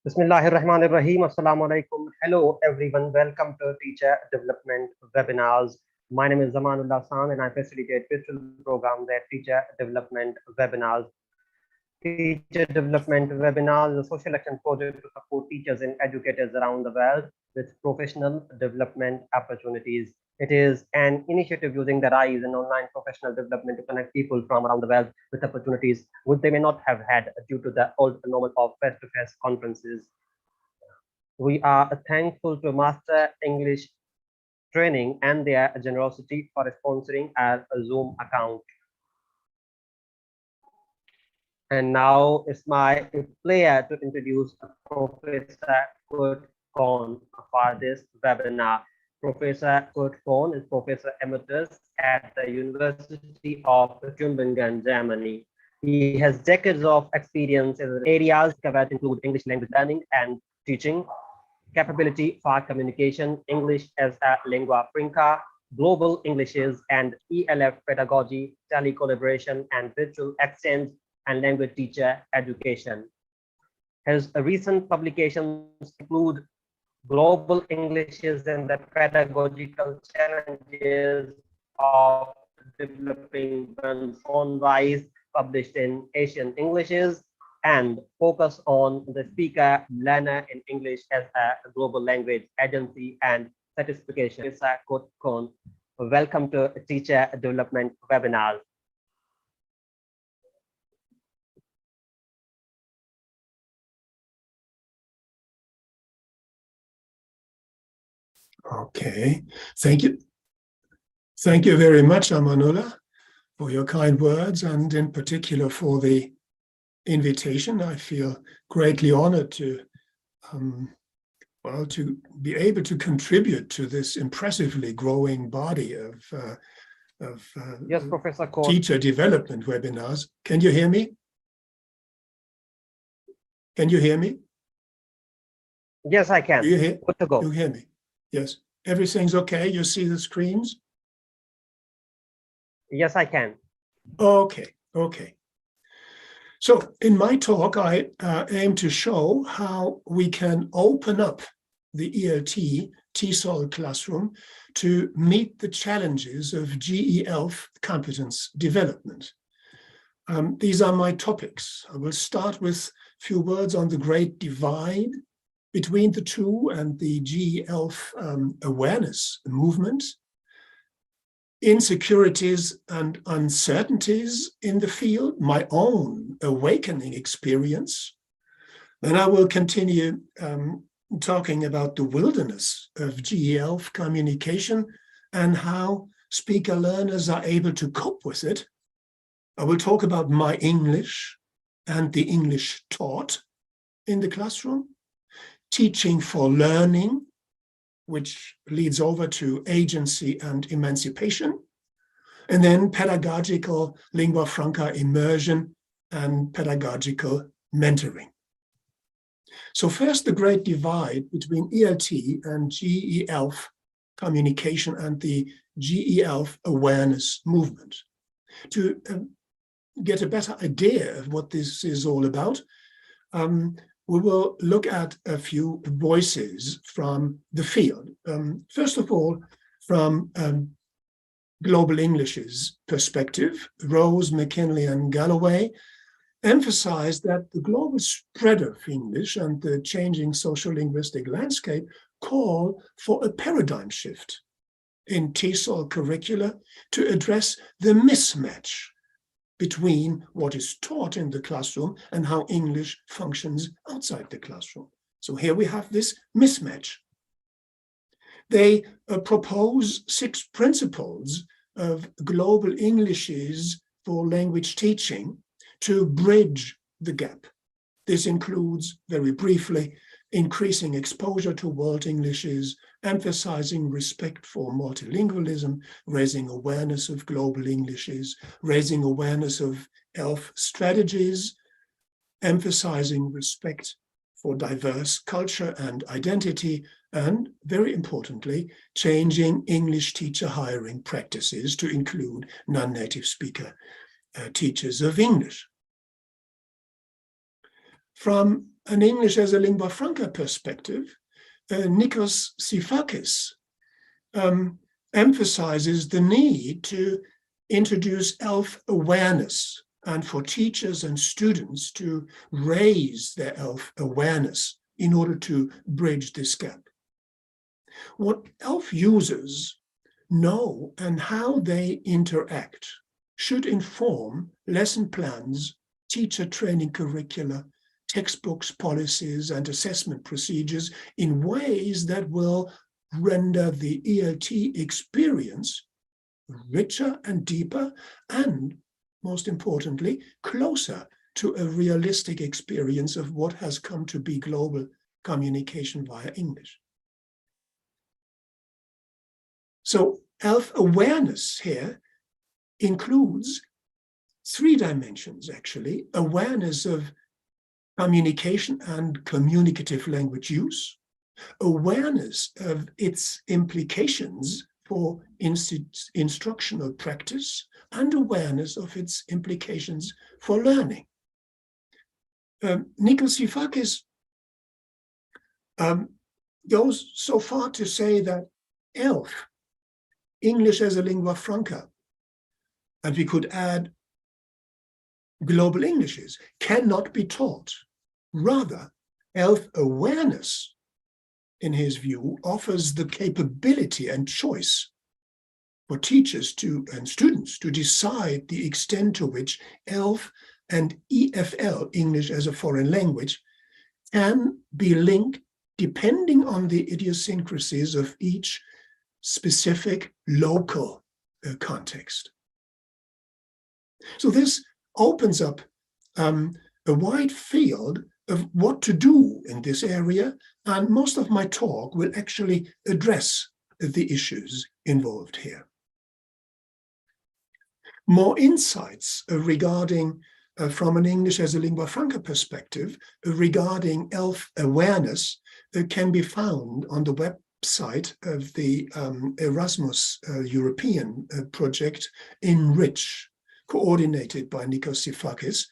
Bismillahirrahmanirrahim. Assalamu alaikum. Hello, everyone. Welcome to Teacher Development Webinars. My name is Zamanullah San, and I facilitate virtual programs at Teacher Development Webinars. Teacher Development Webinars is a social action project to support teachers and educators around the world with professional development opportunities. It is an initiative using the rise in online professional development to connect people from around the world with opportunities which they may not have had due to the old normal of face-to-face conferences. We are thankful to Master English Training and their generosity for sponsoring our Zoom account. And now it's my pleasure to introduce Professor Kohn for this webinar. Professor Kohn is Professor Emeritus at the University of Tübingen, Germany. He has decades of experience in areas covered include English language learning and teaching, capability for communication, English as a lingua franca, global Englishes and ELF pedagogy, telecollaboration and virtual exchange, and language teacher education. His recent publications include Global Englishes and the Pedagogical Challenges of Developing One's Own Voice, published in Asian Englishes, and Focus on the Speaker Learner in English as a Global Language Agency and Certification. Professor Kohn, welcome to Teacher Development Webinars. Okay, thank you. Thank you very much, Amanullah, for your kind words, and in particular for the invitation. I feel greatly honored to be able to contribute to this impressively growing body of yes, Professor Kohn. Teacher development webinars. Can you hear me? Can you hear me? Yes, I can. You hear? Good to go. You hear me? Yes. Everything's okay? You see the screens? Yes, I can. Okay. Okay. So in my talk, I aim to show how we can open up the ELT TESOL classroom to meet the challenges of GELF competence development. These are my topics. I will start with a few words on the great divide between the two and the GELF awareness movement, insecurities and uncertainties in the field, my own awakening experience. Then I will continue talking about the wilderness of GELF communication and how speaker learners are able to cope with it. I will talk about my English and the English taught in the classroom, teaching for learning, which leads over to agency and emancipation, and then pedagogical lingua franca immersion and pedagogical mentoring. So first, the great divide between ELT and GELF communication and the GELF awareness movement. To get a better idea of what this is all about, we will look at a few voices from the field. First of all, from Global English's perspective, Rose, McKinley, and Galloway emphasized that the global spread of English and the changing social linguistic landscape call for a paradigm shift in TESOL curricula to address the mismatch between what is taught in the classroom and how English functions outside the classroom. So here we have this mismatch. They propose 6 principles of global Englishes for language teaching to bridge the gap. This includes, very briefly, increasing exposure to world Englishes, emphasizing respect for multilingualism, raising awareness of global Englishes, raising awareness of ELF strategies, emphasizing respect for diverse culture and identity, and very importantly, changing English teacher hiring practices to include non-native speaker teachers of English. From an English as a lingua franca perspective, Nikos Sifakis emphasizes the need to introduce ELF awareness and for teachers and students to raise their ELF awareness in order to bridge this gap. What ELF users know and how they interact should inform lesson plans, teacher training curricula, textbooks, policies, and assessment procedures in ways that will render the ELT experience richer and deeper, and most importantly, closer to a realistic experience of what has come to be global communication via English. So ELF awareness here includes 3 dimensions, actually: awareness of communication and communicative language use, awareness of its implications for instructional practice, and awareness of its implications for learning. Nikos Sifakis goes so far to say that ELF, English as a lingua franca, and we could add global Englishes, cannot be taught. Rather, ELF awareness, in his view, offers the capability and choice for teachers and students to decide the extent to which ELF and EFL, English as a foreign language, can be linked depending on the idiosyncrasies of each specific local context. So this opens up a wide field of what to do in this area, and most of my talk will actually address the issues involved here. More insights regarding, from an English as a lingua franca perspective, regarding ELF awareness can be found on the website of the Erasmus European project Enrich, coordinated by Nikos Sifakis,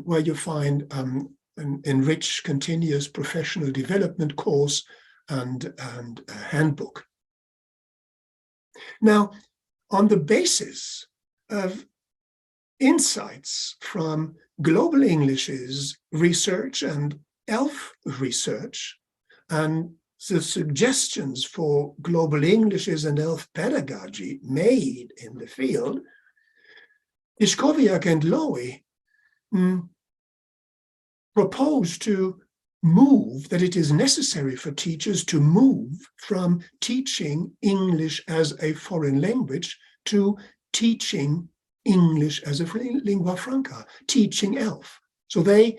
where you find an Enrich continuous professional development course and a handbook. Now, on the basis of insights from Global English's research and ELF research, and the suggestions for Global English's and ELF pedagogy made in the field, Iskowiak and Lowy propose to move, that it is necessary for teachers to move from teaching English as a foreign language to teaching English as a lingua franca, teaching ELF. So they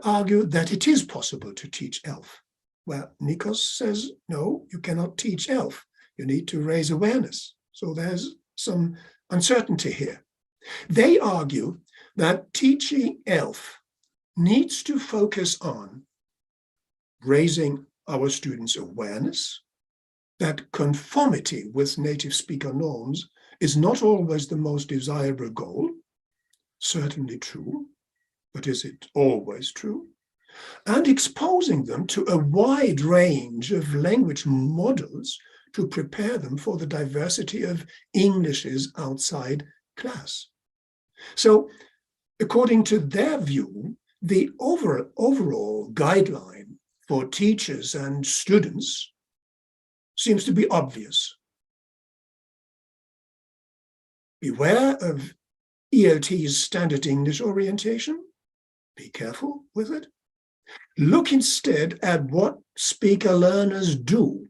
argue that it is possible to teach ELF. Well, Nikos says, no, you cannot teach ELF. You need to raise awareness. So there's some uncertainty here. They argue that teaching ELF needs to focus on raising our students' awareness that conformity with native speaker norms is not always the most desirable goal. Certainly true, but is it always true? And exposing them to a wide range of language models to prepare them for the diversity of Englishes outside class. So, according to their view, the overall guideline for teachers and students seems to be obvious. Beware of ELT's standard English orientation. Be careful with it. Look instead at what speaker learners do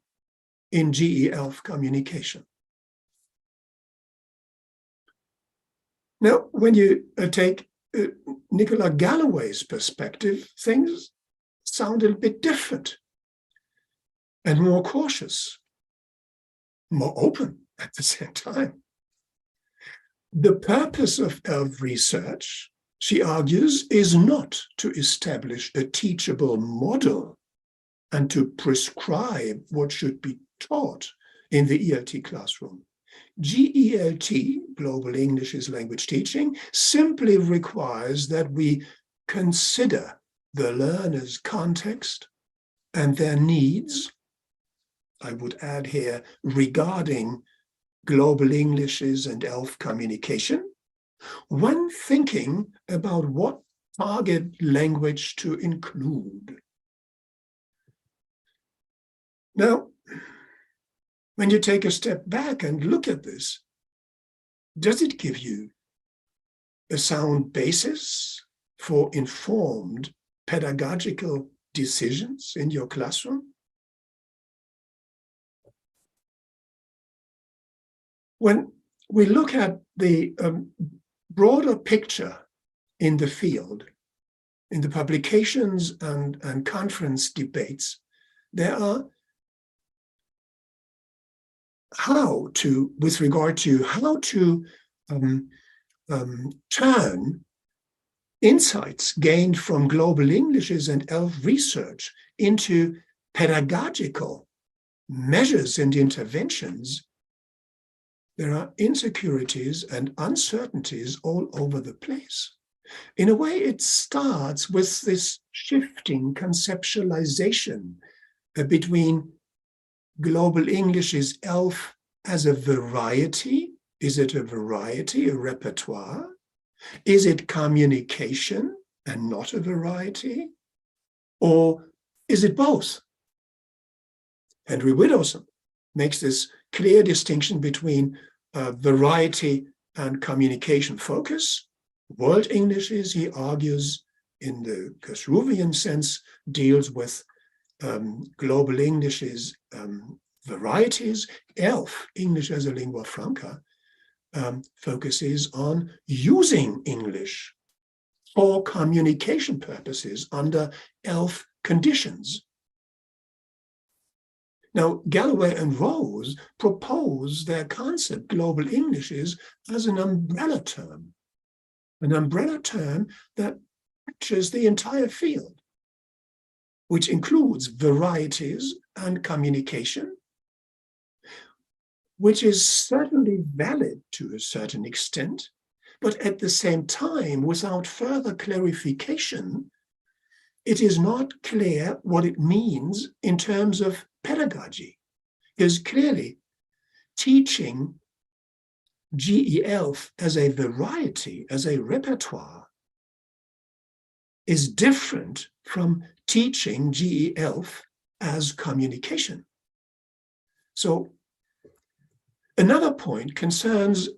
in GE-ELF communication. Now, when you take Nicola Galloway's perspective, things sound a bit different and more cautious, more open at the same time. The purpose of ELF research, she argues, is not to establish a teachable model and to prescribe what should be taught in the ELT classroom. GELT, Global English as Language Teaching, simply requires that we consider the learner's context and their needs. I would add here regarding global Englishes and ELF communication, when thinking about what target language to include. Now, when you take a step back and look at this, does it give you a sound basis for informed pedagogical decisions in your classroom? When we look at the broader picture in the field, in the publications and conference debates, there are with regard to how to turn insights gained from global Englishes and ELF research into pedagogical measures and interventions. There are insecurities and uncertainties all over the place. In a way, it starts with this shifting conceptualization between global English's ELF as a variety. Is it a variety, a repertoire? Is it communication and not a variety? Or is it both? Henry Widdowson makes this clear distinction between variety and communication focus. World Englishes, he argues, in the Kasruvian sense, deals with global Englishes varieties. ELF, English as a lingua franca, focuses on using English for communication purposes under ELF conditions. Now, Galloway and Rose propose their concept, global Englishes, as an umbrella term that captures the entire field, which includes varieties and communication, which is certainly valid to a certain extent, but at the same time, without further clarification, it is not clear what it means in terms of pedagogy. Because clearly, teaching GE-ELF as a variety, as a repertoire, is different from teaching GE-ELF as communication. So another point concerns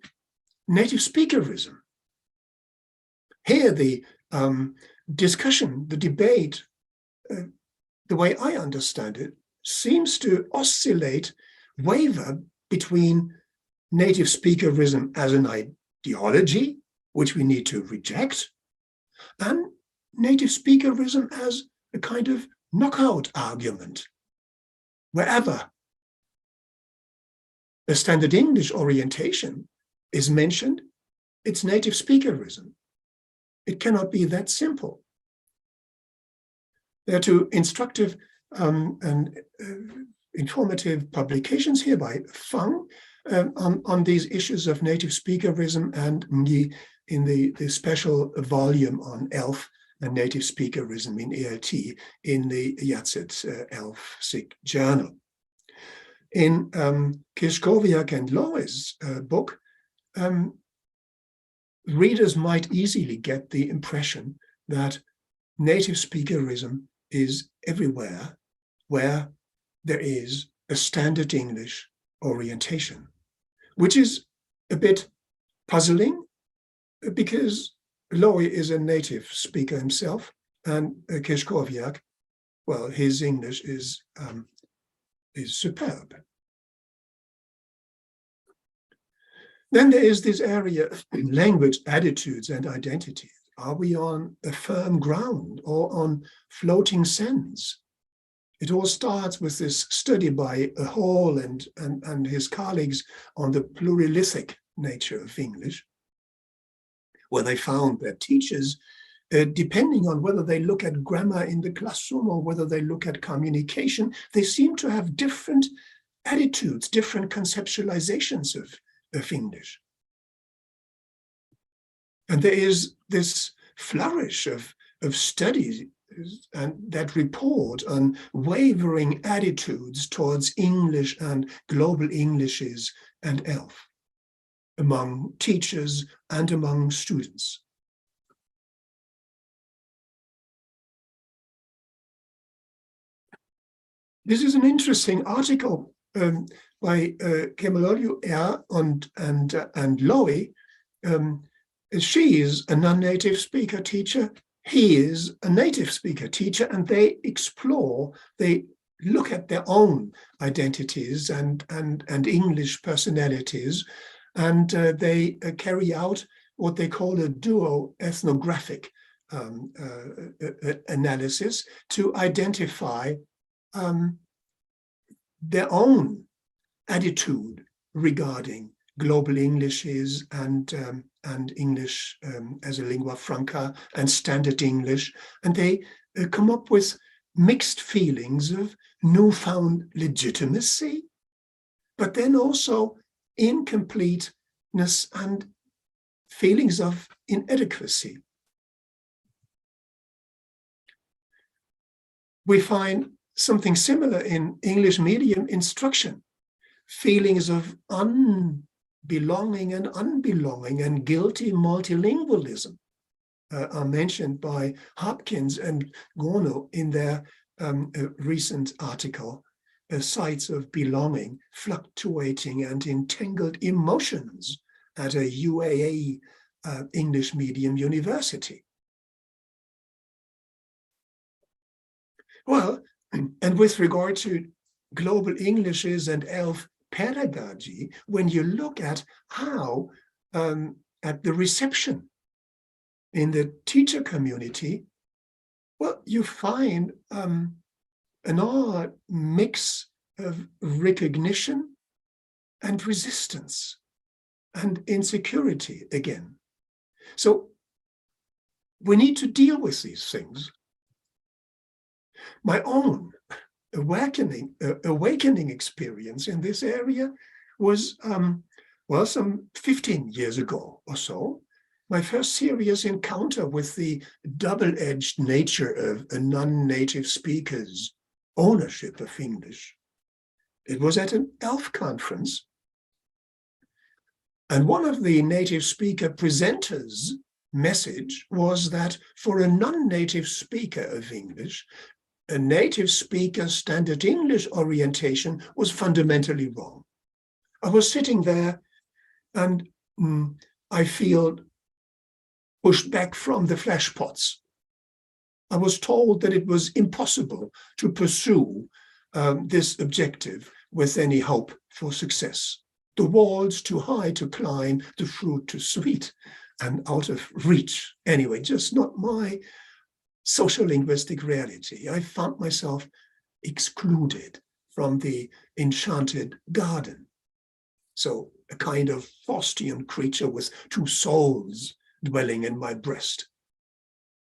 native speakerism. Here, the discussion, the debate, the way I understand it, seems to waver between native speakerism as an ideology, which we need to reject, and native speakerism as a kind of knockout argument. Wherever a standard English orientation is mentioned, it's native speakerism. It cannot be that simple. There are two instructive and informative publications here by Fang on these issues of native speakerism, and Ngi in the special volume on ELF and native speakerism in ELT in the Yatzit ELF SIG journal. In Kiszkowiak and Lowe's book, readers might easily get the impression that native speakerism is everywhere where there is a standard English orientation, which is a bit puzzling because Lowe is a native speaker himself, and Kiszkowiak, well, his English is superb. Then there is this area of language attitudes and identities. Are we on a firm ground or on floating sands? It all starts with this study by Hall and his colleagues on the pluralistic nature of English, where they found that teachers, depending on whether they look at grammar in the classroom or whether they look at communication, they seem to have different attitudes, different conceptualizations of English. And there is this flourish of studies and that report on wavering attitudes towards English and global Englishes and ELF among teachers and among students. This is an interesting article by Kemalolu R. and Lowy. She is a non-native speaker teacher. He is a native speaker teacher, and they look at their own identities and English personalities, and they carry out what they call a duo ethnographic analysis to identify their own attitude regarding global Englishes and English as a lingua franca and standard English. And they come up with mixed feelings of newfound legitimacy, but then also incompleteness and feelings of inadequacy. We find something similar in English medium instruction. Feelings of unbelonging and guilty multilingualism are mentioned by Hopkins and Kohn in their recent article, Sites of Belonging, Fluctuating and Entangled Emotions at a UAE English medium university. Well, and with regard to global Englishes and ELF pedagogy, when you look at how, at the reception in the teacher community, well, you find an odd mix of recognition and resistance and insecurity again. So we need to deal with these things. My own awakening experience in this area was, well, some 15 years ago or so, my first serious encounter with the double-edged nature of a non-native speaker's ownership of English. It was at an ELF conference, and one of the native speaker presenters' message was that for a non-native speaker of English, a native speaker standard English orientation was fundamentally wrong. I was sitting there and I feel pushed back from the flashpots. I was told that it was impossible to pursue this objective with any hope for success. The walls too high to climb, the fruit too sweet and out of reach. Anyway, just not my social linguistic reality. I found myself excluded from the enchanted garden. So a kind of Faustian creature with two souls dwelling in my breast.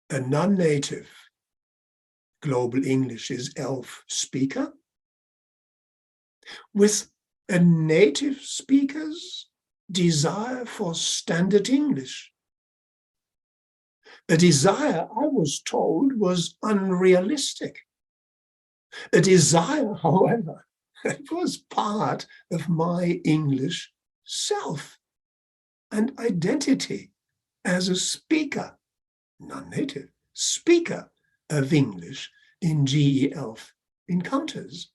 A non-native global English's ELF speaker with a native speaker's desire for standard English. A desire I was told was unrealistic. A desire, however, that was part of my English self and identity as a speaker, non-native, speaker of English in GE ELF encounters.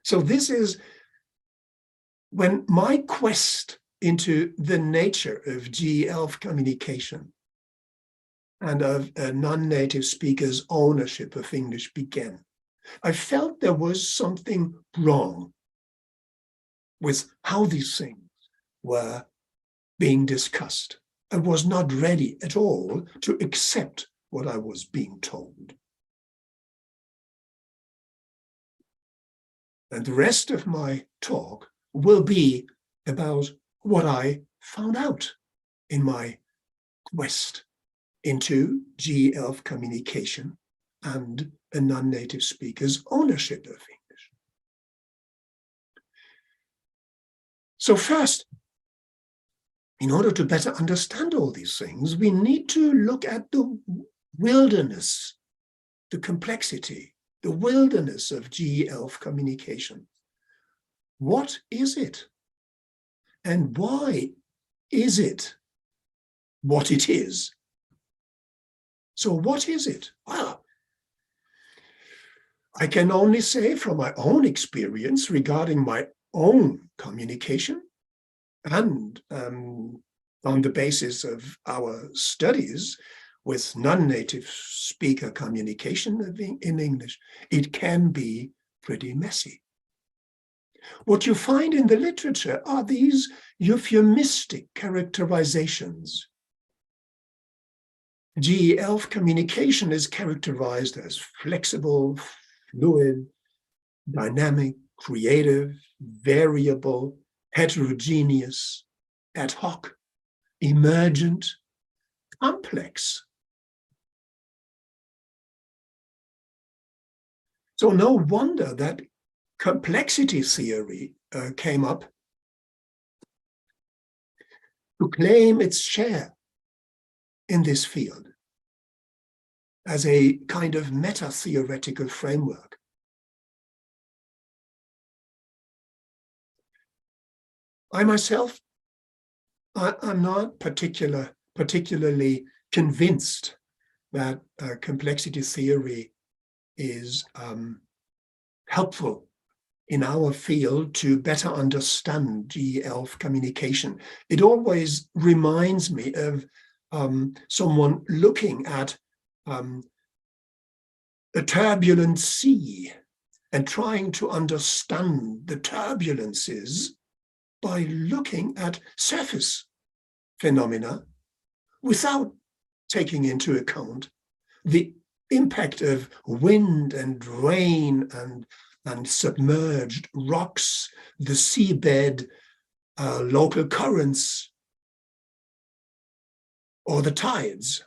So this is when my quest into the nature of GE ELF communication and of a non-native speaker's ownership of English began. I felt there was something wrong with how these things were being discussed. I was not ready at all to accept what I was being told. And the rest of my talk will be about what I found out in my quest into GE ELF communication and a non-native speaker's ownership of English. So first, in order to better understand all these things, we need to look at the wilderness the complexity, the wilderness of GELF communication. What is it? And why is it what it is? So what is it? Well, I can only say from my own experience regarding my own communication and on the basis of our studies with non-native speaker communication in English, it can be pretty messy. What you find in the literature are these euphemistic characterizations. GELF communication is characterized as flexible, fluid, dynamic, creative, variable, heterogeneous, ad hoc, emergent, complex. So no wonder that complexity theory came up to claim its share in this field as a kind of meta-theoretical framework. I myself, I'm not particularly convinced that complexity theory is helpful in our field to better understand GELF communication. It always reminds me of someone looking at a turbulent sea and trying to understand the turbulences by looking at surface phenomena without taking into account the impact of wind and rain and submerged rocks, the seabed, local currents, or the tides.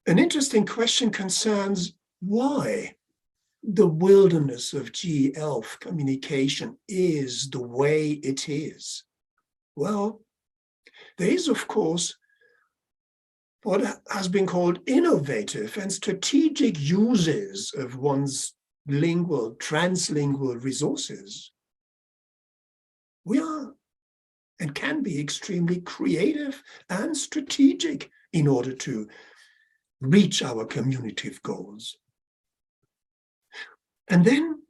An interesting question concerns why the wilderness of GELF communication is the way it is. Well, there is, of course, what has been called innovative and strategic uses of one's lingual, translingual resources. We are and can be extremely creative and strategic in order to reach our communicative goals. And then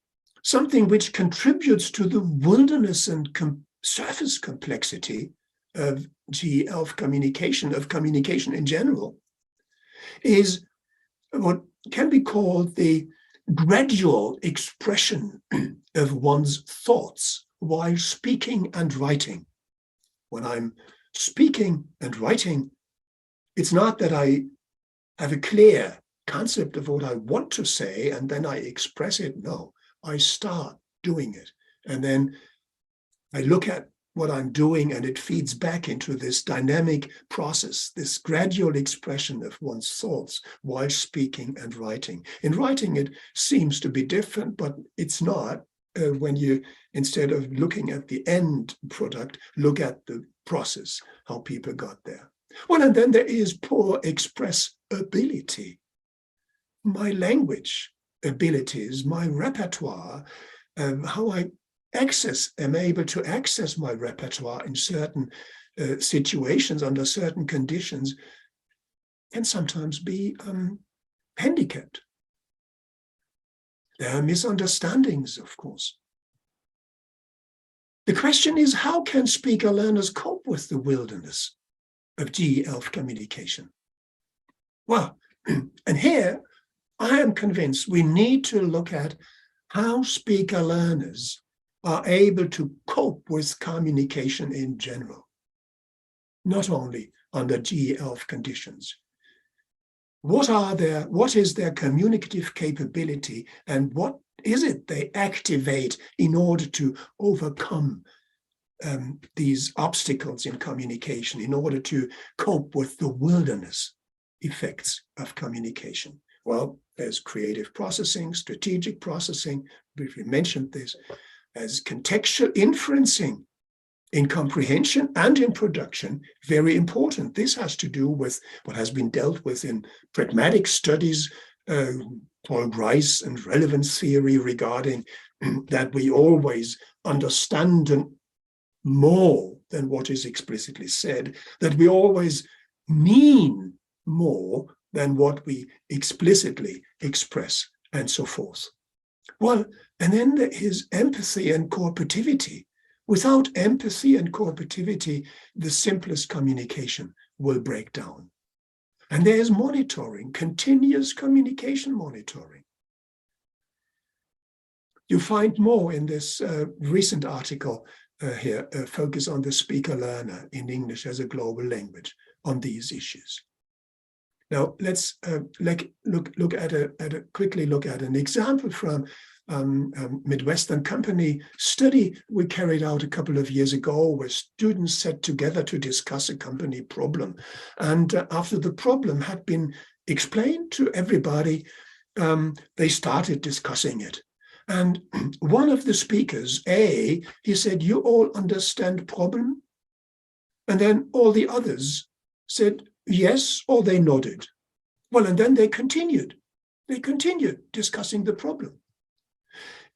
something which contributes to the wilderness and surface complexity of GELF communication, of communication in general, is what can be called the gradual expression of one's thoughts while speaking and writing. When I'm speaking and writing, it's not that I have a clear concept of what I want to say and then I express it. No, I start doing it. And then I look at what I'm doing and it feeds back into this dynamic process, this gradual expression of one's thoughts while speaking and writing. In writing, it seems to be different, but it's not when you, instead of looking at the end product, look at the process, how people got there. Well, and then there is poor expressibility. My language abilities, my repertoire, how I am able to access my repertoire in certain situations, under certain conditions, can sometimes be handicapped. There are misunderstandings, of course. The question is, how can speaker learners cope with the wilderness of GELF communication? Well, and here I am convinced we need to look at how speaker learners are able to cope with communication in general, not only under GELF conditions. What is their communicative capability, and what is it they activate in order to overcome these obstacles in communication, in order to cope with the wilderness effects of communication? Well, there's creative processing, strategic processing, briefly mentioned this, as contextual inferencing, in comprehension and in production, very important. This has to do with what has been dealt with in pragmatic studies, Paul Grice and relevance theory, regarding that we always understand more than what is explicitly said, that we always mean more than what we explicitly express, and so forth. Well, and then there is empathy and cooperativity. Without empathy and cooperativity, the simplest communication will break down. And there is monitoring, continuous communication monitoring. You find more in this recent article here, focus on the speaker learner in English as a global language on these issues. Now let's quickly look at an example from Midwestern company study we carried out a couple of years ago, where students sat together to discuss a company problem. And after the problem had been explained to everybody, they started discussing it. And one of the speakers, he said, "You all understand problem?" And then all the others said yes, or they nodded. Well, and then they continued discussing the problem.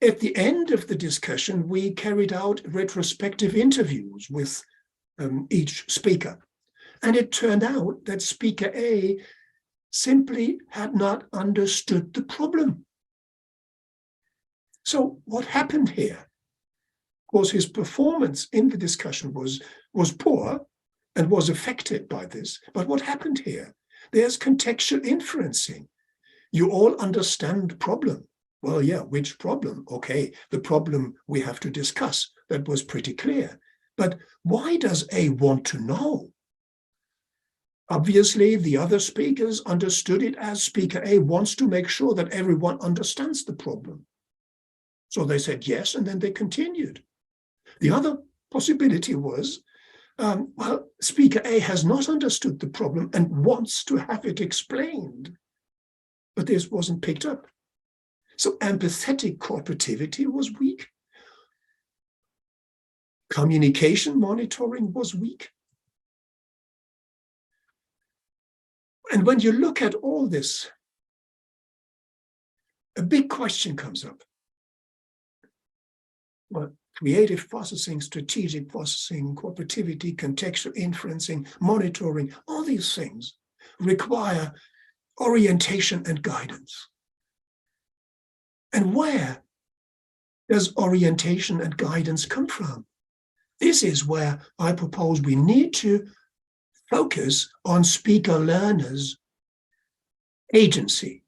At the end of the discussion, we carried out retrospective interviews with each speaker. And it turned out that speaker A simply had not understood the problem. So what happened here was his performance in the discussion was poor and was affected by this. But what happened here? There's contextual inferencing. You all understand the problem. Well, yeah, which problem? Okay, the problem we have to discuss. That was pretty clear. But why does A want to know? Obviously, the other speakers understood it as speaker A wants to make sure that everyone understands the problem. So they said yes, and then they continued. The other possibility was, well, speaker A has not understood the problem and wants to have it explained. But this wasn't picked up. So empathetic cooperativity was weak. Communication monitoring was weak. And when you look at all this, a big question comes up. Well, creative processing, strategic processing, cooperativity, contextual inferencing, monitoring, all these things require orientation and guidance. And where does orientation and guidance come from? This is where I propose we need to focus on speaker learners' agency.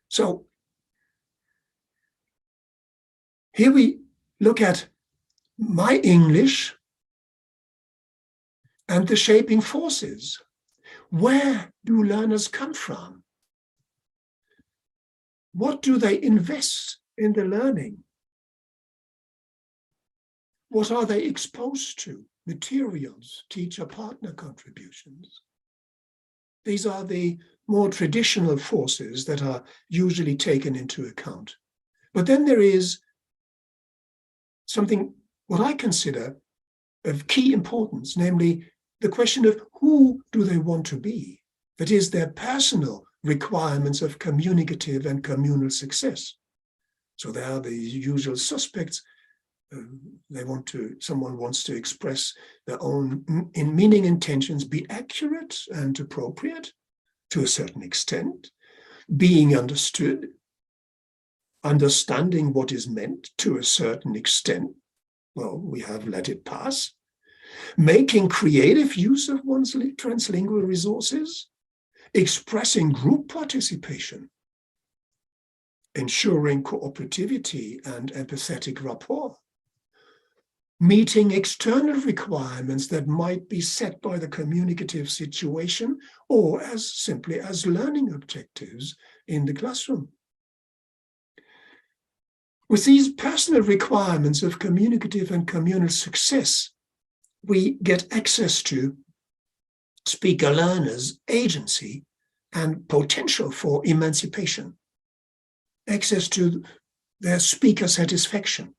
So here we look at my English and the shaping forces. Where do learners come from? What do they invest in the learning? What are they exposed to? Materials, teacher-partner contributions. These are the more traditional forces that are usually taken into account. But then there is something, what I consider of key importance, namely the question of who do they want to be? That is, their personal requirements of communicative and communal success. So there are the usual suspects. Someone wants to express their own meaning intentions, be accurate and appropriate to a certain extent, being understood, understanding what is meant to a certain extent. Well, we have let it pass. Making creative use of one's translingual resources, expressing group participation, ensuring cooperativity and empathetic rapport, meeting external requirements that might be set by the communicative situation or as simply as learning objectives in the classroom. With these personal requirements of communicative and communal success, we get access to speaker learners' agency and potential for emancipation, access to their speaker satisfaction.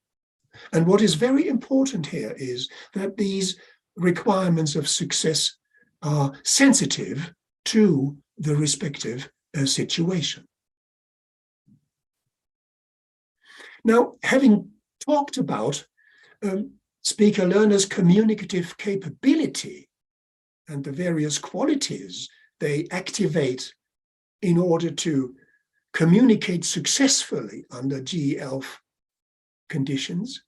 And what is very important here is that these requirements of success are sensitive to the respective situation. Now, having talked about speaker learners' communicative capability and the various qualities they activate in order to communicate successfully under GELF conditions,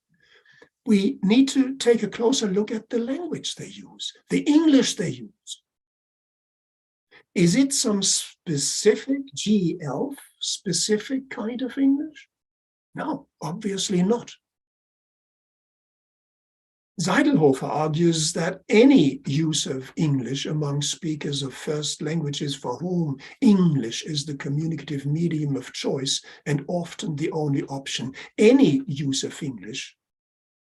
we need to take a closer look at the language they use, the English they use. Is it some specific GELF, specific kind of English? No, obviously not. Zeidelhofer argues that any use of English among speakers of first languages for whom English is the communicative medium of choice and often the only option, any use of English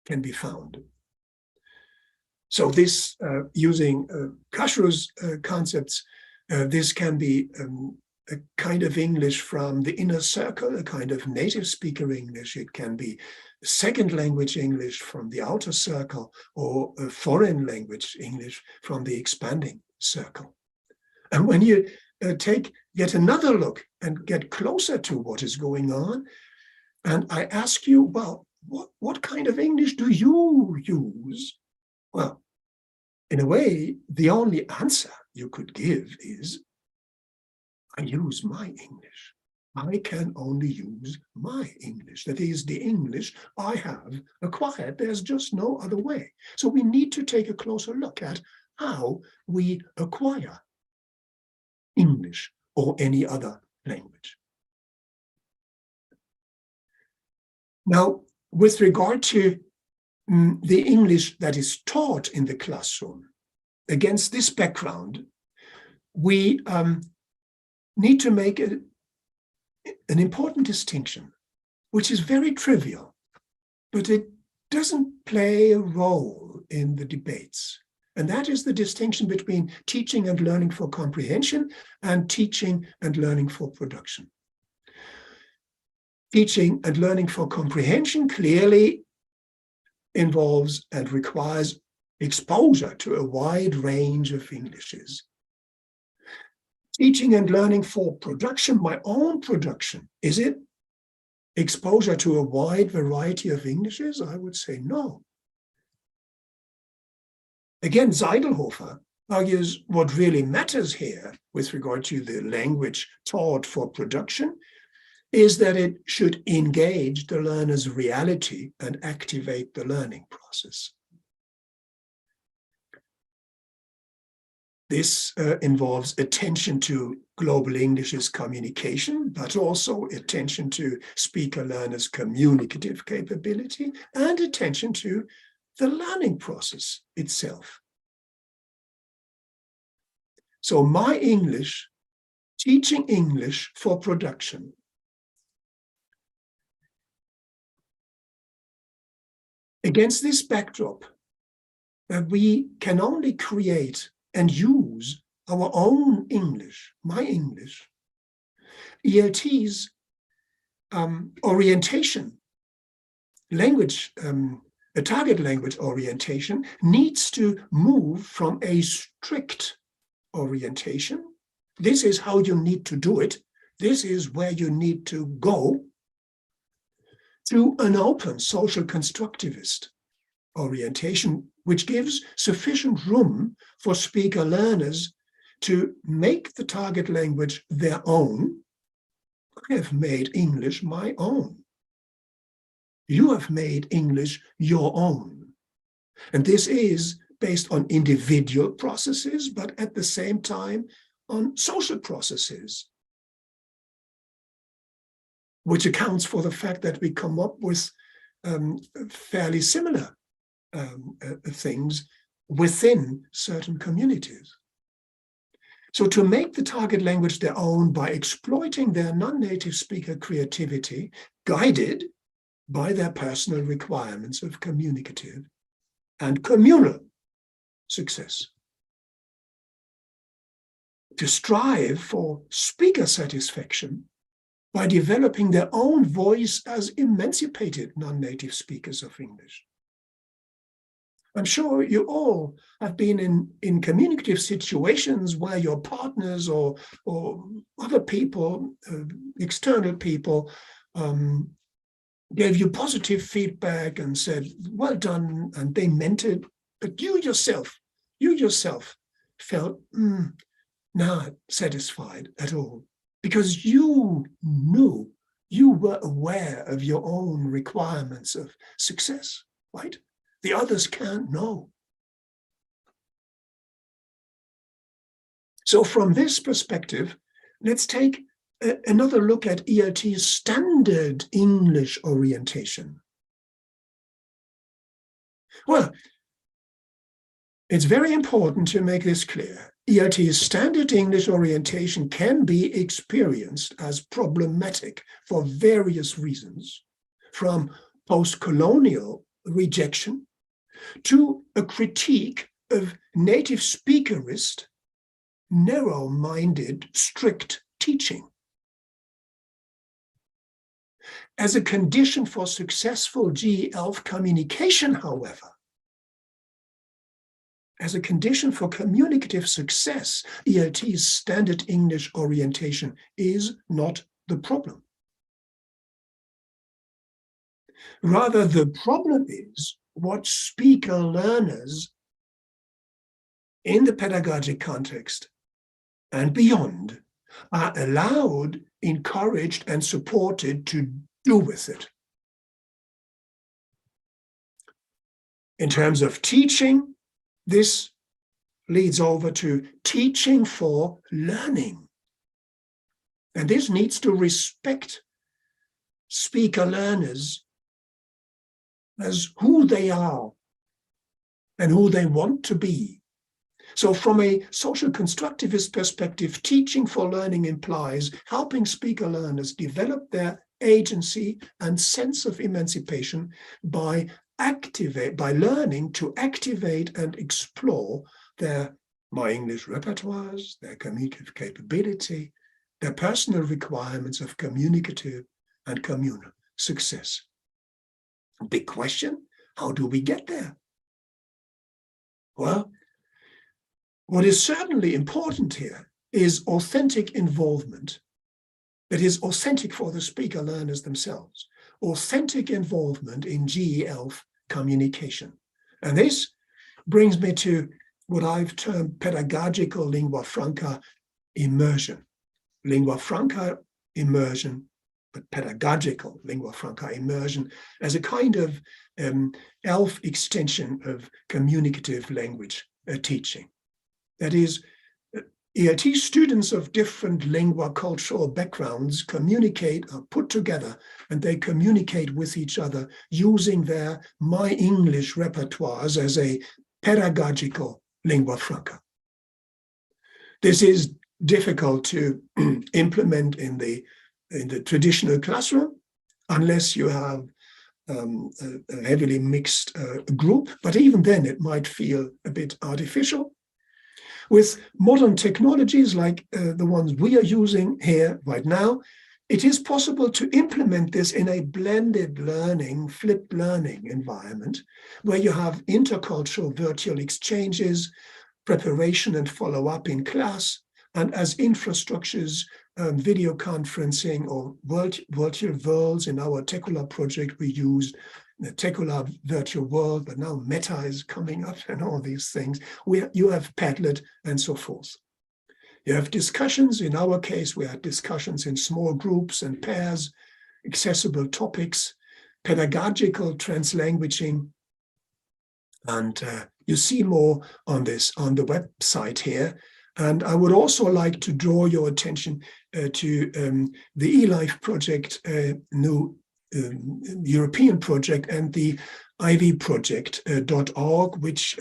can be found. So this, using Kashru's concepts, this can be a kind of English from the inner circle, a kind of native speaker English. It can be second language English from the outer circle, or a foreign language English from the expanding circle. And when you take yet another look and get closer to what is going on, and I ask you, well, what kind of English do you use? Well, in a way, the only answer you could give is, I use my English. I can only use my English. That is the English I have acquired. There's just no other way. So we need to take a closer look at how we acquire English or any other language. Now, with regard to the English that is taught in the classroom, against this background, we need to make an important distinction, which is very trivial, but it doesn't play a role in the debates. And that is the distinction between teaching and learning for comprehension and teaching and learning for production. Teaching and learning for comprehension clearly involves and requires exposure to a wide range of Englishes. Teaching and learning for production, my own production, is it exposure to a wide variety of Englishes? I would say no. Again, Zeidelhofer argues what really matters here with regard to the language taught for production is that it should engage the learner's reality and activate the learning process. This involves attention to global English's communication, but also attention to speaker learners' communicative capability and attention to the learning process itself. So my English, teaching English for production. Against this backdrop, that we can only create and use our own English, my English, ELT's orientation, language, a target language orientation needs to move from a strict orientation. This is how you need to do it. This is where you need to go, to an open social constructivist orientation, which gives sufficient room for speaker learners to make the target language their own. I have made English my own. You have made English your own. And this is based on individual processes, but at the same time on social processes, which accounts for the fact that we come up with fairly similar things within certain communities. So to make the target language their own by exploiting their non-native speaker creativity, guided by their personal requirements of communicative and communal success. To strive for speaker satisfaction by developing their own voice as emancipated non-native speakers of English. I'm sure you all have been in communicative situations where your partners or other people, external people, gave you positive feedback and said, well done, and they meant it, but you yourself felt not satisfied at all, because you knew, you were aware of your own requirements of success, right? The others can't know. So from this perspective, let's take another look at ELT's standard English orientation. Well, it's very important to make this clear. ELT's standard English orientation can be experienced as problematic for various reasons, from post-colonial rejection to a critique of native speakerist, narrow-minded, strict teaching. As a condition for successful GE-ELF communication, however, as a condition for communicative success, ELT's standard English orientation is not the problem. Rather, the problem is what speaker learners in the pedagogic context and beyond are allowed, encouraged, and supported to do with it. In terms of teaching, this leads over to teaching for learning. And this needs to respect speaker learners as who they are and who they want to be. So from a social constructivist perspective, teaching for learning implies helping speaker learners develop their agency and sense of emancipation by learning to activate and explore their My English repertoires, their communicative capability, their personal requirements of communicative and communal success. Big question, how do we get there? Well, what is certainly important here is authentic involvement that is authentic for the speaker learners themselves, authentic involvement in GE-ELF communication. And this brings me to what I've termed pedagogical lingua franca immersion. Lingua franca immersion, but pedagogical lingua franca immersion as a kind of ELF extension of communicative language teaching. That is, ELT students of different lingua cultural backgrounds communicate, are put together, and they communicate with each other using their My English repertoires as a pedagogical lingua franca. This is difficult to implement in the traditional classroom unless you have a heavily mixed group, but even then it might feel a bit artificial. With modern technologies like the ones we are using here right now, it is possible to implement this in a blended learning, flipped learning environment, where you have intercultural virtual exchanges, preparation and follow-up in class, and as infrastructures, video conferencing or virtual worlds. In our Tecular project, we used the Tecular virtual world, but now Meta is coming up and all these things. You have Padlet and so forth. You have discussions. In our case, we had discussions in small groups and pairs, accessible topics, pedagogical TransLanguaging. And you see more on this on the website here. And I would also like to draw your attention to the eLife project, new European project, and the ivproject.org, which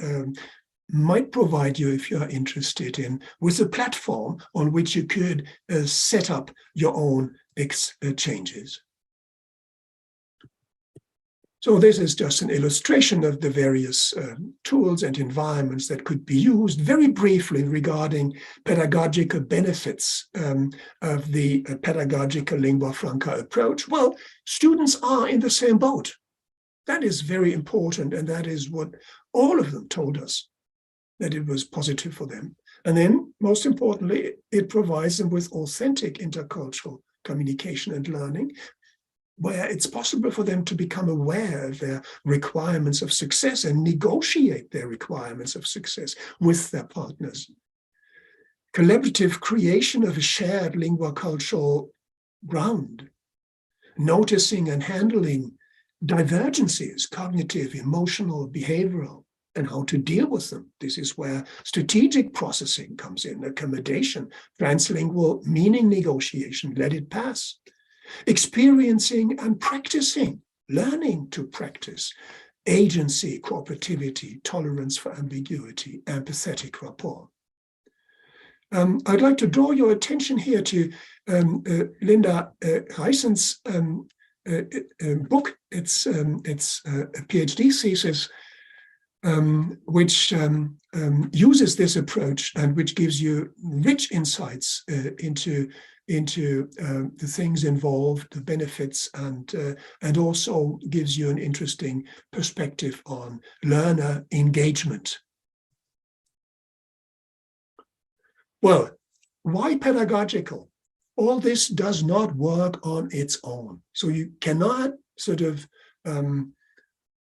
might provide you, if you are interested in, with a platform on which you could set up your own exchanges. So this is just an illustration of the various tools and environments that could be used very briefly regarding pedagogical benefits of the pedagogical lingua franca approach. Well, students are in the same boat. That is very important, and that is what all of them told us, that it was positive for them. And then, most importantly, it provides them with authentic intercultural communication and learning, where it's possible for them to become aware of their requirements of success and negotiate their requirements of success with their partners. Collaborative creation of a shared lingua cultural ground, noticing and handling divergences, cognitive, emotional, behavioral, and how to deal with them. This is where strategic processing comes in, accommodation, translingual meaning negotiation, let it pass. Experiencing and practicing, learning to practice, agency, cooperativity, tolerance for ambiguity, empathetic rapport. I'd like to draw your attention here to Linda Heisen's book. It's a PhD thesis which uses this approach and which gives you rich insights into the things involved, the benefits, and also gives you an interesting perspective on learner engagement. Well, why pedagogical? All this does not work on its own. So you cannot sort of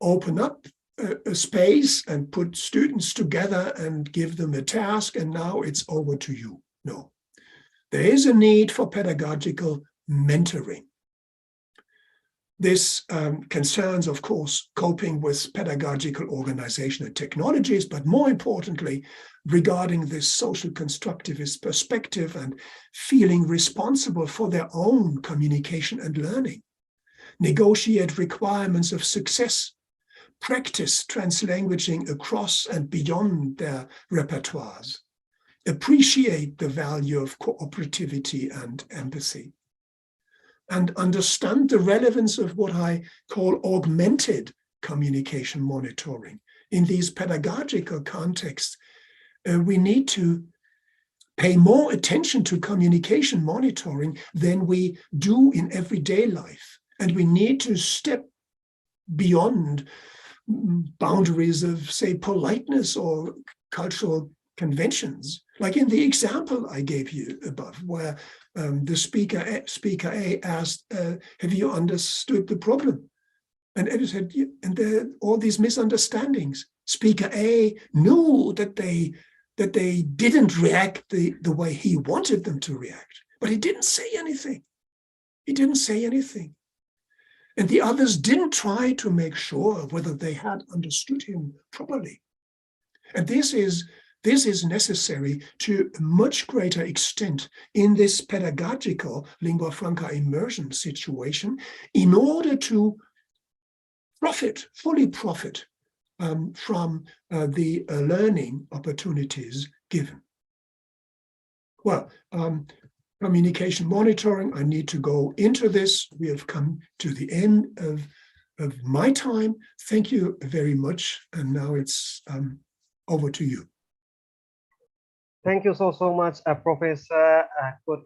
open up a space and put students together and give them a task and now it's over to you. No. There is a need for pedagogical mentoring. This concerns, of course, coping with pedagogical organization and technologies, but more importantly, regarding this social constructivist perspective and feeling responsible for their own communication and learning, negotiate requirements of success, practice translanguaging across and beyond their repertoires, appreciate the value of cooperativity and empathy, and understand the relevance of what I call augmented communication monitoring. In these pedagogical contexts, we need to pay more attention to communication monitoring than we do in everyday life. And we need to step beyond boundaries of, say, politeness or cultural conventions, like in the example I gave you above, where the speaker A asked, have you understood the problem? And Eddie said, yeah, and there are all these misunderstandings. Speaker A knew that they didn't react the way he wanted them to react, but he didn't say anything. He didn't say anything. And the others didn't try to make sure whether they had understood him properly. And this is necessary to a much greater extent in this pedagogical lingua franca immersion situation in order to fully profit from the learning opportunities given. Well, communication monitoring, I need to go into this. We have come to the end of my time. Thank you very much. And now it's over to you. Thank you so much, Professor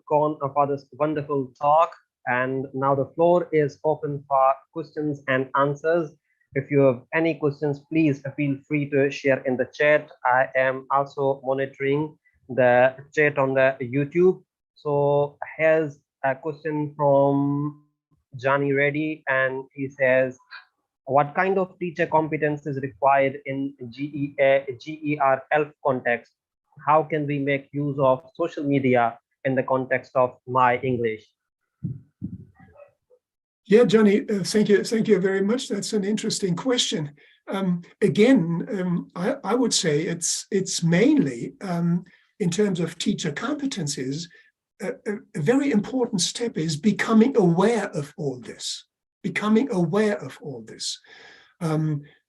Kohn, for this wonderful talk. And now the floor is open for questions and answers. If you have any questions, please feel free to share in the chat. I am also monitoring the chat on the YouTube. So here's a question from Johnny Reddy, and he says, what kind of teacher competence is required in GERL context? How can we make use of social media in the context of My English? Yeah, Johnny, thank you very much. That's an interesting question. Again, I would say it's mainly in terms of teacher competencies. A very important step is becoming aware of all this.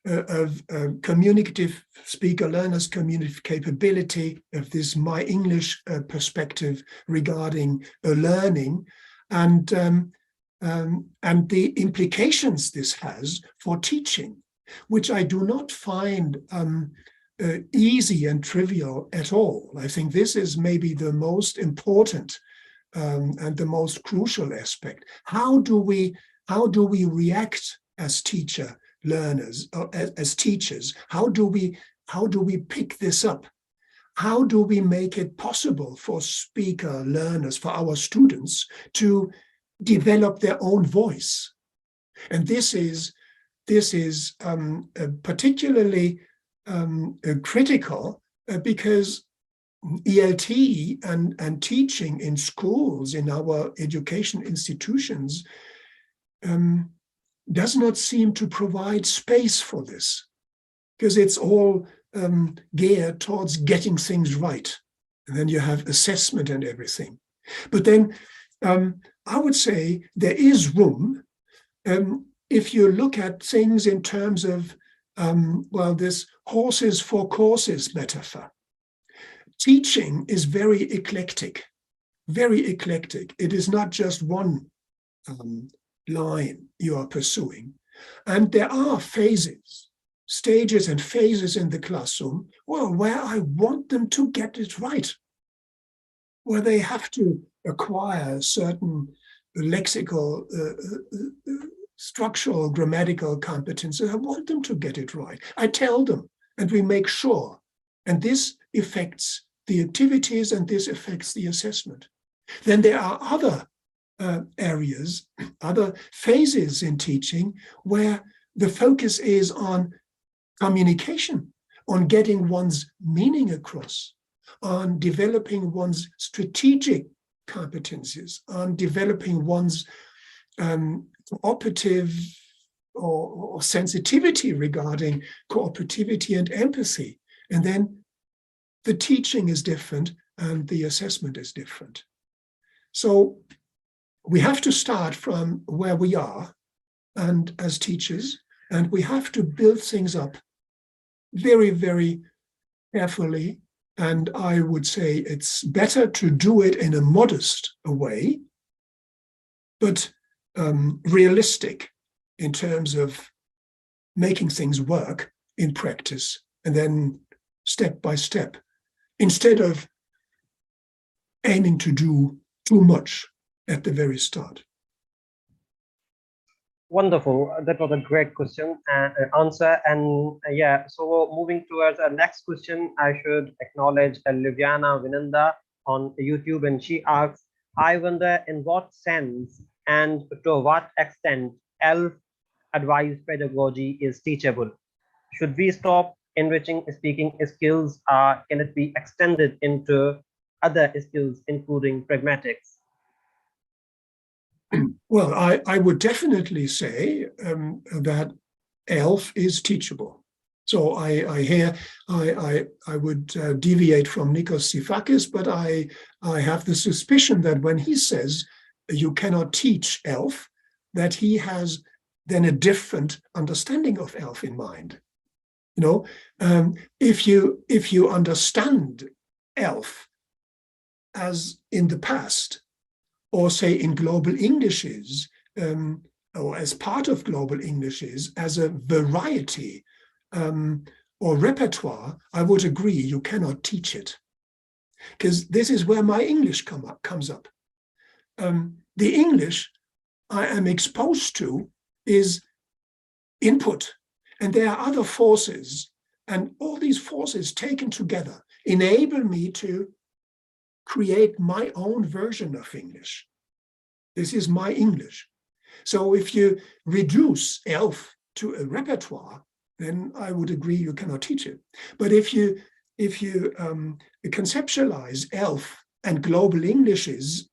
Of communicative speaker learners, communicative capability, of this My English perspective regarding learning, and and the implications this has for teaching, which I do not find easy and trivial at all. I think this is maybe the most important and the most crucial aspect. How do we react as teacher learners, as teachers? How do we pick this up? How do we make it possible for speaker learners, for our students, to develop their own voice? And this is particularly critical because ELT and teaching in schools, in our education institutions, does not seem to provide space for this, because it's all geared towards getting things right. And then you have assessment and everything. But then I would say there is room, if you look at things in terms of, this horses for courses metaphor. Teaching is very eclectic, very eclectic. It is not just one line you are pursuing. And there are stages and phases in the classroom, where I want them to get it right, where they have to acquire certain lexical, structural, grammatical competences. I want them to get it right. I tell them, and we make sure. And this affects the activities, and this affects the assessment. Then there are other areas, other phases in teaching, where the focus is on communication, on getting one's meaning across, on developing one's strategic competencies, on developing one's cooperative or sensitivity regarding cooperativity and empathy. And then the teaching is different and the assessment is different. So we have to start from where we are and as teachers, and we have to build things up very, very carefully. And I would say it's better to do it in a modest way, but realistic in terms of making things work in practice, and then step by step, instead of aiming to do too much at the very start. Wonderful. That was a great question and answer. And so moving towards our next question, I should acknowledge Liviana Vinanda on YouTube, and she asks, I wonder in what sense and to what extent ELF advised pedagogy is teachable. Should we stop enriching speaking skills? Can it be extended into other skills, including pragmatics? Well, I would definitely say that ELF is teachable. So I would deviate from Nikos Sifakis, but I have the suspicion that when he says you cannot teach ELF, that he has then a different understanding of ELF in mind. If you understand ELF as in the past, or say in global Englishes, or as part of global Englishes, as a variety or repertoire, I would agree you cannot teach it. Because this is where my English comes up. The English I am exposed to is input, and there are other forces, and all these forces taken together enable me to create my own version of English. This is my English. So if you reduce ELF to a repertoire, then I would agree you cannot teach it. But if you conceptualize ELF and global English's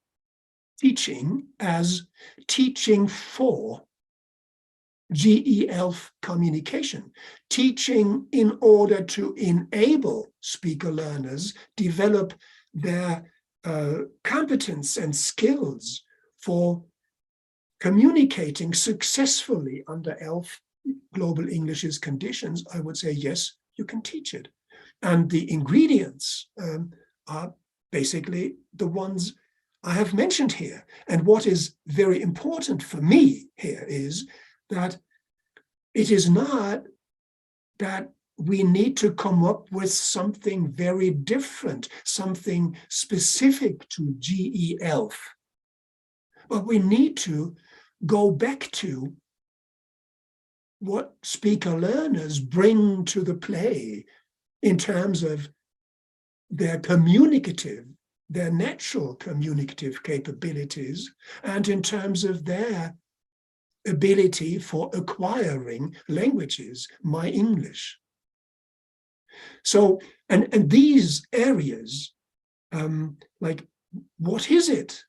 teaching as teaching for GE-ELF communication, teaching in order to enable speaker learners develop their competence and skills for communicating successfully under ELF global English's conditions, I would say, yes, you can teach it. And the ingredients are basically the ones I have mentioned here. And what is very important for me here is that it is not that we need to come up with something very different, something specific to GELF. But we need to go back to what speaker learners bring to the play in terms of their communicative, their natural communicative capabilities, and in terms of their ability for acquiring languages, my English. So, and these areas, like, what is it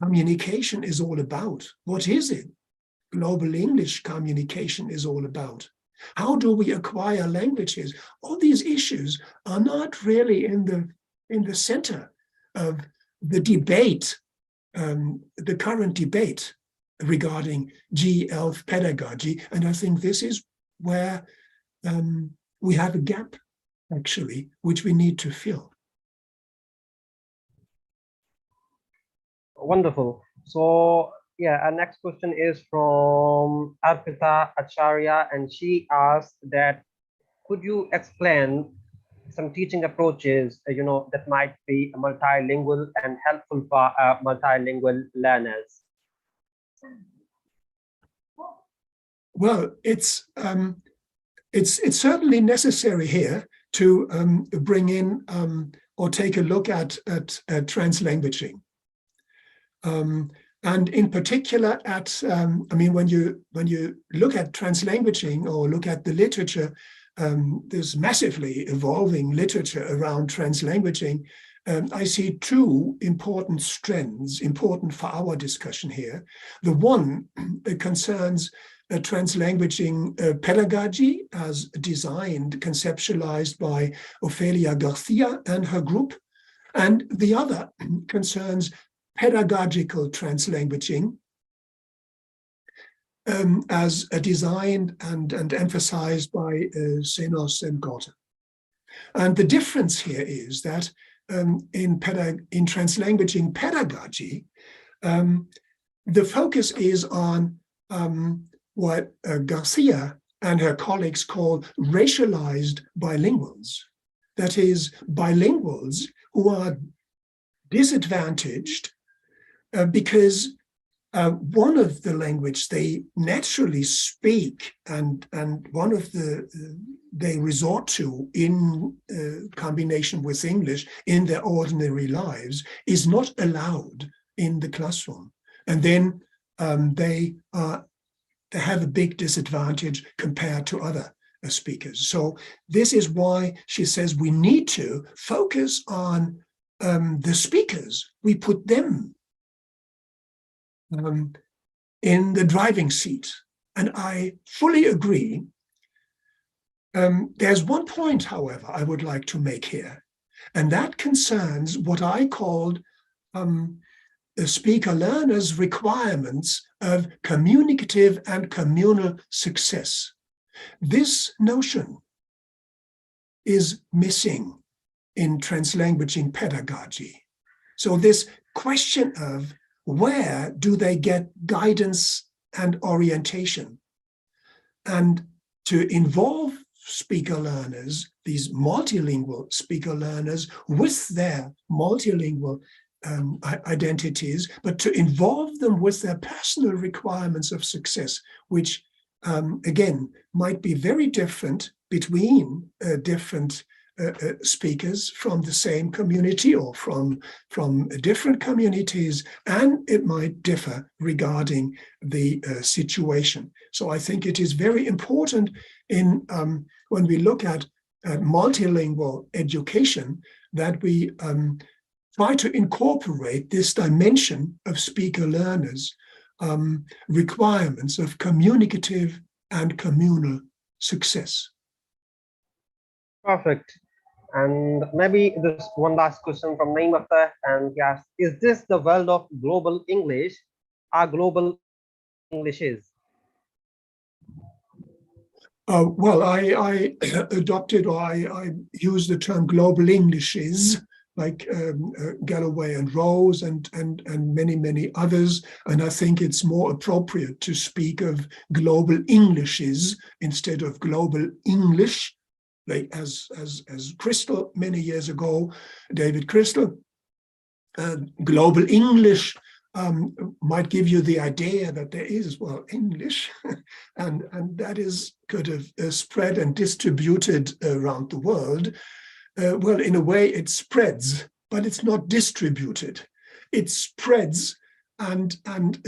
communication is all about? What is it global English communication is all about? How do we acquire languages? All these issues are not really in the center of the debate, the current debate regarding GELF pedagogy. And I think this is where we have a gap, actually, which we need to fill. Wonderful. So yeah, our next question is from Arpita Acharya, and she asked that, could you explain some teaching approaches, that might be multilingual and helpful for multilingual learners? Well, it's certainly necessary here to bring in or take a look at TransLanguaging. And in particular at, when you look at TransLanguaging or look at the literature, there's massively evolving literature around TransLanguaging. I see two important strands, important for our discussion here. The one concerns TransLanguaging pedagogy as designed, conceptualized by Ofelia Garcia and her group. And the other concerns pedagogical TransLanguaging as designed and emphasized by Senos and Gorter. And the difference here is that in TransLanguaging pedagogy, the focus is on what Garcia and her colleagues call racialized bilinguals. That is, bilinguals who are disadvantaged because one of the language they naturally speak and one of they resort to in combination with English in their ordinary lives is not allowed in the classroom. And then they have a big disadvantage compared to other speakers. So this is why she says we need to focus on the speakers. We put them in the driving seat. And I fully agree. There's one point, however, I would like to make here, and that concerns what I called the speaker learners' requirements of communicative and communal success. This notion is missing in TransLanguaging pedagogy. So this question of where do they get guidance and orientation, and to involve speaker learners, these multilingual speaker learners with their multilingual identities, but to involve them with their personal requirements of success, which again might be very different between different speakers from the same community or from different communities, and it might differ regarding the situation. So I think it is very important in when we look at multilingual education that we try to incorporate this dimension of speaker learners' requirements of communicative and communal success. Perfect. And maybe this one last question from Naeem Akhtar, and yes, is this the world of global English? Are global Englishes? Well, I adopted or I used the term global Englishes like Galloway and Rose and many others. And I think it's more appropriate to speak of global Englishes instead of global English, like as Crystal many years ago, David Crystal. Global English might give you the idea that there is, well, English, and that is kind of spread and distributed around the world. Well, in a way, it spreads, but it's not distributed. It spreads, and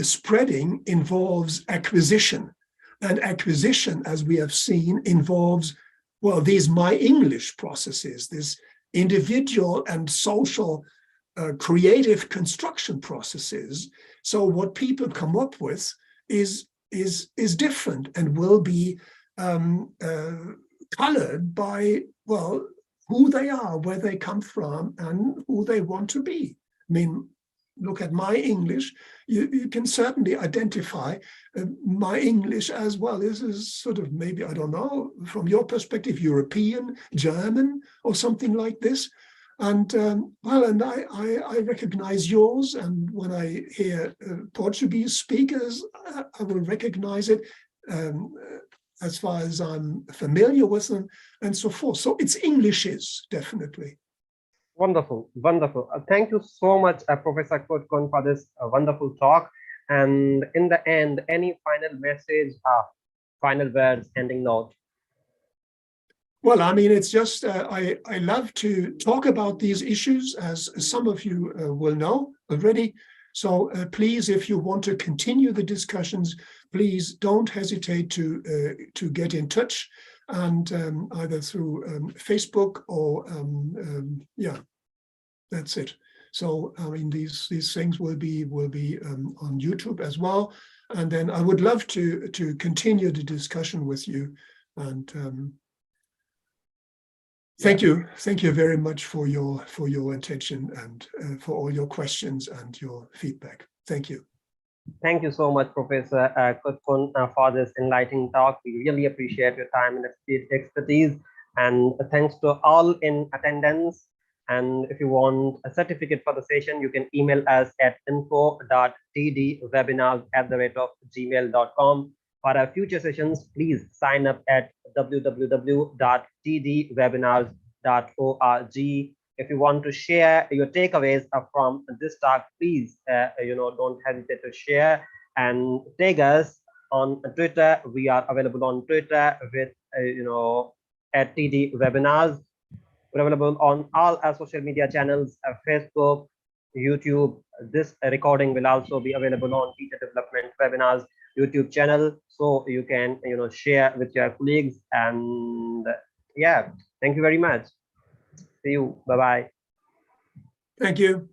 spreading involves acquisition. And acquisition, as we have seen, involves, well, these my English processes, this individual and social creative construction processes. So what people come up with is different and will be colored by, well, who they are, where they come from, and who they want to be. I mean, look at my English. You can certainly identify my English as well. This is sort of, maybe, I don't know, from your perspective, European, German, or something like this. And well, and I recognize yours, and when I hear Portuguese speakers, I will recognize it as far as I'm familiar with them, and so forth. So it's Englishes, definitely. Wonderful, wonderful. Thank you so much, Professor Kohn, for this wonderful talk. And in the end, any final message, final words, ending note? Well, I mean, it's just, I love to talk about these issues, as some of you will know already. So please, if you want to continue the discussions, please don't hesitate to get in touch, and either through Facebook or, yeah, that's it. So, I mean, these things will be on YouTube as well. And then I would love to continue the discussion with you. And thank you very much for your attention and for all your questions and your feedback. Thank you. Thank you so much, Professor Kohn, for this enlightening talk. We really appreciate your time and expertise. And thanks to all in attendance. And if you want a certificate for the session, you can email us at info.tdwebinars@gmail.com. For our future sessions, please sign up at www.tdwebinars.org. If you want to share your takeaways from this talk, please, don't hesitate to share and tag us on Twitter. We are available on Twitter with, at TD Webinars. We're available on all our social media channels, Facebook, YouTube. This recording will also be available on Teacher Development Webinars YouTube channel, so you can, share with your colleagues. And yeah, thank you very much. See you. Bye-bye. Thank you.